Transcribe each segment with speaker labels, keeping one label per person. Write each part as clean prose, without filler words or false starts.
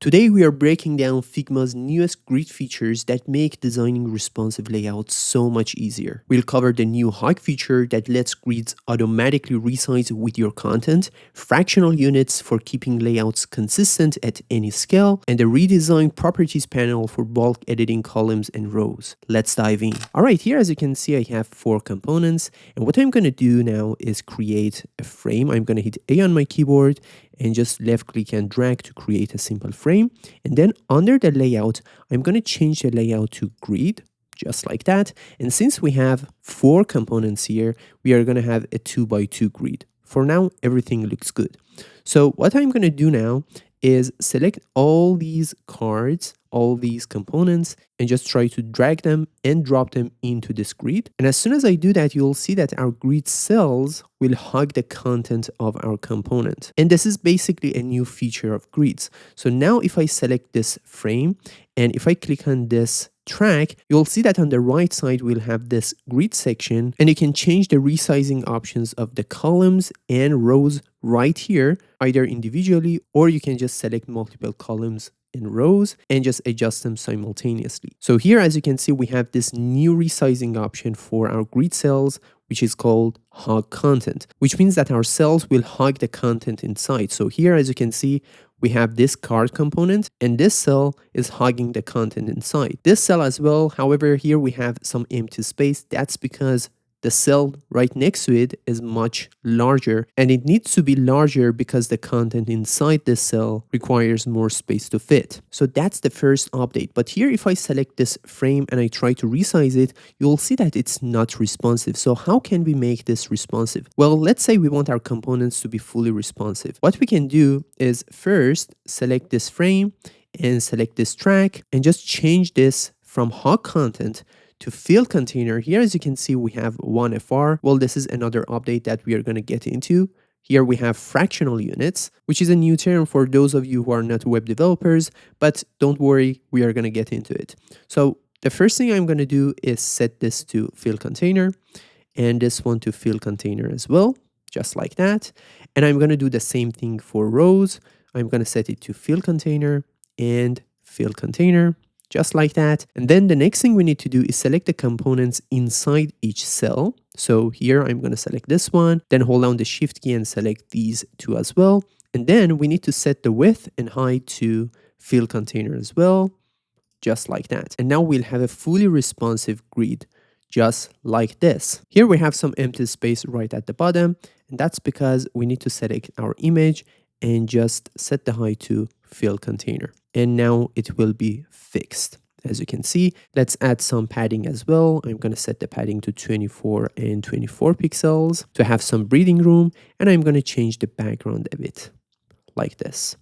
Speaker 1: Today we are breaking down Figma's newest grid features that make designing responsive layouts so much easier. We'll cover the new hug feature that lets grids automatically resize with your content, fractional units for keeping layouts consistent at any scale, and the redesigned properties panel for bulk editing columns and rows. Let's dive in. Alright, here as you can see I have 4 components, and what I'm going to do now is create a frame. I'm going to hit A on my keyboard and just left click and drag to create a simple frame. And then under the layout, I'm going to change the layout to grid, just like that. And since we have 4 components here, we are going to have a 2x2 grid. For now, everything looks good. So what I'm going to do now is select all these cards, all these components, and just try to drag them and drop them into this grid. And as soon as I do that, you'll see that our grid cells will hug the content of our component. And this is basically a new feature of grids. So now if I select this frame and if I click on this track, you'll see that on the right side we'll have this grid section, and you can change the resizing options of the columns and rows right here, either individually, or you can just select multiple columns and rows and just adjust them simultaneously. So here as you can see we have this new resizing option for our grid cells, which is called hug content, which means that our cells will hug the content inside. So here as you can see we have this card component and this cell is hugging the content inside. This cell as well, however, here we have some empty space. That's because the cell right next to it is much larger, and it needs to be larger because the content inside this cell requires more space to fit. So that's the first update. But here if I select this frame and I try to resize it, you'll see that it's not responsive. So how can we make this responsive? Well, let's say we want our components to be fully responsive. What we can do is first select this frame and select this track and just change this from hug content to fill container. Here as you can see we have 1FR. Well, this is another update that we are going to get into. Here we have fractional units, which is a new term for those of you who are not web developers, but don't worry, we are going to get into it. So the first thing I'm going to do is set this to fill container and this one to fill container as well, just like that. And I'm going to do the same thing for rows. I'm going to set it to fill container and fill container, just like that. And then the next thing we need to do is select the components inside each cell. So here I'm going to select this one, then hold down the shift key and select these 2 as well. And then we need to set the width and height to fill container as well, just like that. And now we'll have a fully responsive grid, just like this. Here we have some empty space right at the bottom, and that's because we need to select our image and just set the height to fill container. And now it will be fixed. As you can see, let's add some padding as well. I'm going to set the padding to 24 and 24 pixels to have some breathing room. And I'm going to change the background a bit like this.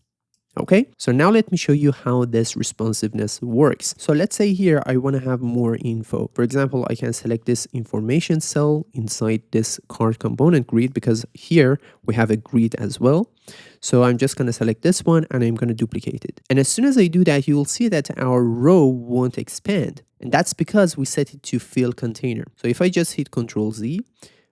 Speaker 1: Okay, so now let me show you how this responsiveness works. So let's say here I want to have more info. For example, I can select this information cell inside this card component grid because here we have a grid as well. So I'm just going to select this one and I'm going to duplicate it. And as soon as I do that, you will see that our row won't expand. And that's because we set it to fill container. So if I just hit Ctrl Z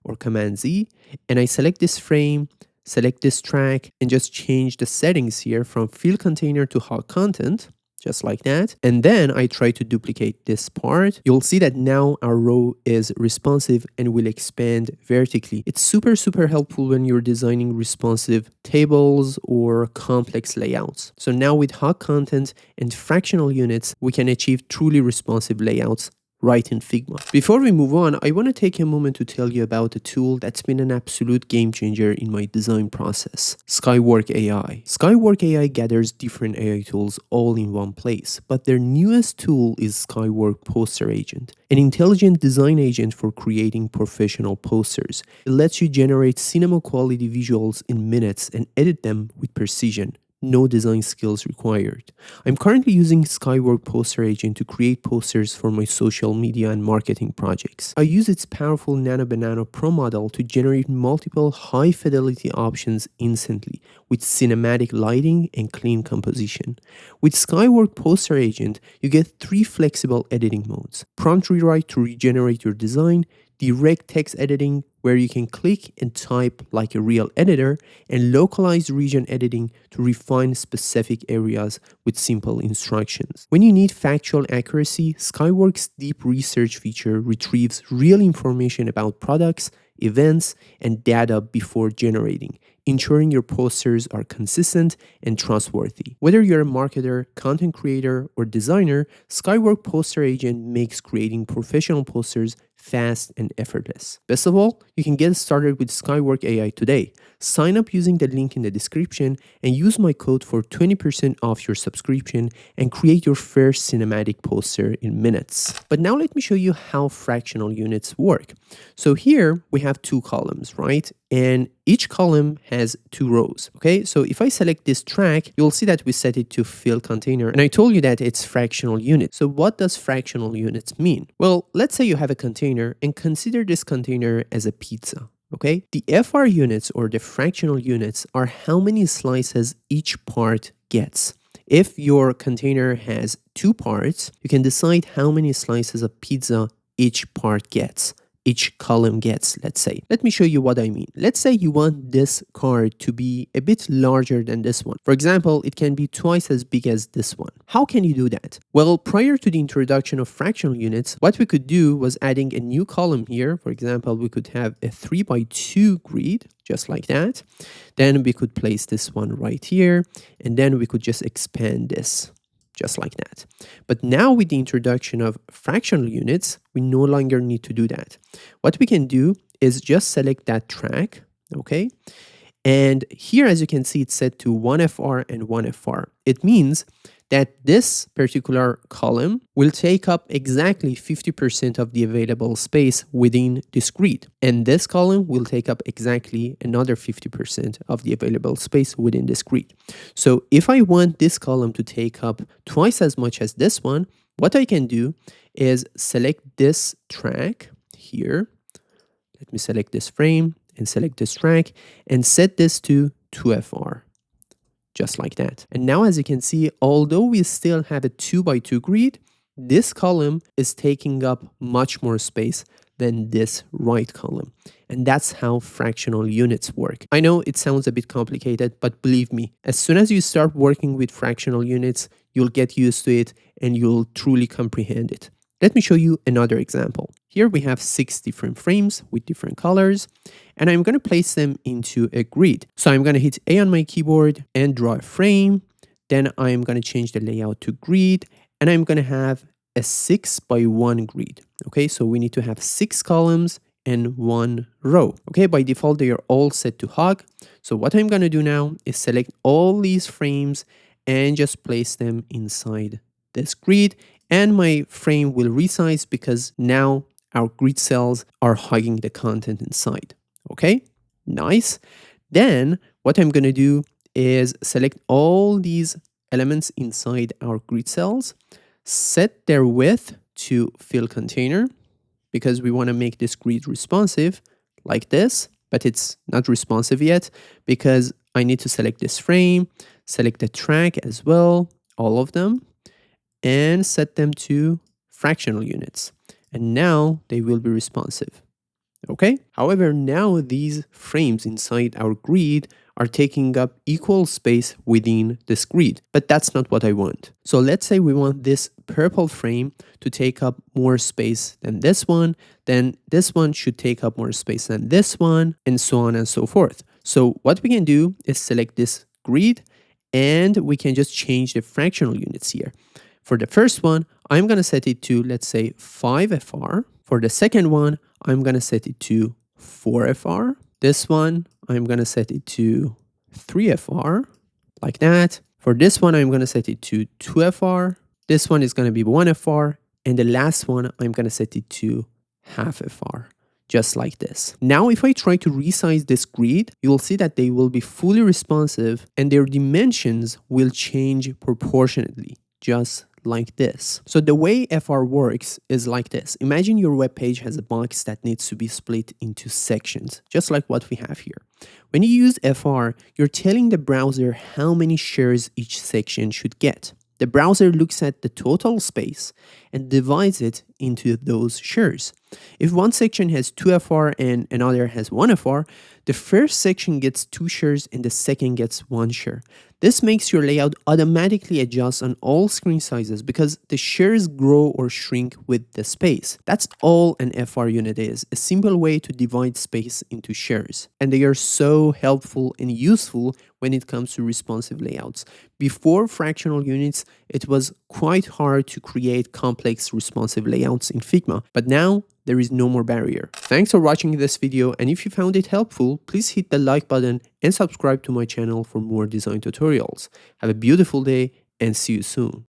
Speaker 1: or Command Z and I select this frame, select this track and just change the settings here from fill container to hug content, just like that. And then I try to duplicate this part. You'll see that now our row is responsive and will expand vertically. It's super helpful when you're designing responsive tables or complex layouts. So now with hug content and fractional units, we can achieve truly responsive layouts right in Figma. Before we move on, I want to take a moment to tell you about a tool that's been an absolute game changer in my design process, Skywork AI. Skywork AI gathers different AI tools all in one place, but their newest tool is Skywork Poster Agent, an intelligent design agent for creating professional posters. It lets you generate cinema quality visuals in minutes and edit them with precision. No design skills required. I'm currently using Skywork Poster Agent to create posters for my social media and marketing projects. I use its powerful Nano Banana Pro model to generate multiple high-fidelity options instantly with cinematic lighting and clean composition. With Skywork Poster Agent, you get 3 flexible editing modes: prompt rewrite to regenerate your design, direct text editing where you can click and type like a real editor, and localized region editing to refine specific areas with simple instructions. When you need factual accuracy, Skyworks' deep research feature retrieves real information about products, events, and data before generating, ensuring your posters are consistent and trustworthy. Whether you're a marketer, content creator, or designer, Skyworks Poster Agent makes creating professional posters fast and effortless. Best of all, you can get started with Skyworks AI today. Sign up using the link in the description and use my code for 20% off your subscription and create your first cinematic poster in minutes. But now let me show you how fractional units work. So here we have two columns, right? And each column has two rows, okay? So if I select this track, you'll see that we set it to fill container, and I told you that it's fractional unit. So what does fractional units mean? Well, let's say you have a container and consider this container as a pizza, okay? The FR units, or the fractional units, are how many slices each part gets. If your container has two parts, you can decide how many slices of pizza each part gets. Each column gets, let's say. Let me show you what I mean. Let's say you want this card to be a bit larger than this one. For example, it can be twice as big as this one. How can you do that? Well, prior to the introduction of fractional units, what we could do was adding a new column here. For example, we could have a 3x2 grid, just like that. Then we could place this one right here, and then we could just expand this, just like that. But now with the introduction of fractional units, we no longer need to do that. What we can do is just select that track, okay? And here, as you can see, it's set to 1FR and 1FR. It means that this particular column will take up exactly 50% of the available space within this grid. And this column will take up exactly another 50% of the available space within this grid. So if I want this column to take up twice as much as this one, what I can do is select this track here. Let me select this frame and select this track and set this to 2FR. Just like that. And now, as you can see, although we still have a 2x2 grid, this column is taking up much more space than this right column. And that's how fractional units work. I know it sounds a bit complicated, but believe me, as soon as you start working with fractional units, you'll get used to it and you'll truly comprehend it. Let me show you another example. Here we have 6 different frames with different colors, and I'm going to place them into a grid. So I'm going to hit A on my keyboard and draw a frame. Then I'm going to change the layout to grid, and I'm going to have a 6x1 grid. Okay, so we need to have 6 columns and 1 row. Okay, by default, they are all set to hug. So what I'm going to do now is select all these frames and just place them inside this grid. And my frame will resize because now our grid cells are hugging the content inside. Okay, nice. Then what I'm going to do is select all these elements inside our grid cells, set their width to fill container because we want to make this grid responsive like this, but it's not responsive yet because I need to select this frame, select the track as well, all of them, and set them to fractional units. And now they will be responsive. Okay? However, now these frames inside our grid are taking up equal space within this grid, but that's not what I want. So let's say we want this purple frame to take up more space than this one, then this one should take up more space than this one, and so on and so forth. So what we can do is select this grid, and we can just change the fractional units here. For the first one, I'm going to set it to, let's say, 5FR. For the second one, I'm going to set it to 4FR. This one, I'm going to set it to 3FR, like that. For this one, I'm going to set it to 2FR. This one is going to be 1FR. And the last one, I'm going to set it to half FR, just like this. Now, if I try to resize this grid, you'll see that they will be fully responsive and their dimensions will change proportionately, just like this. So the way FR works is like this. Imagine your web page has a box that needs to be split into sections, just like what we have here. When you use FR, you're telling the browser how many shares each section should get. The browser looks at the total space and divides it into those shares. If one section has 2 FR and another has 1 FR, the first section gets 2 shares and the second gets 1 share. This makes your layout automatically adjust on all screen sizes because the shares grow or shrink with the space. That's all an FR unit is, a simple way to divide space into shares. And they are so helpful and useful when it comes to responsive layouts. Before fractional units, it was quite hard to create complex responsive layouts in Figma, but now there is no more barrier. Thanks for watching this video, and if you found it helpful, please hit the like button and subscribe to my channel for more design tutorials. Have a beautiful day and see you soon.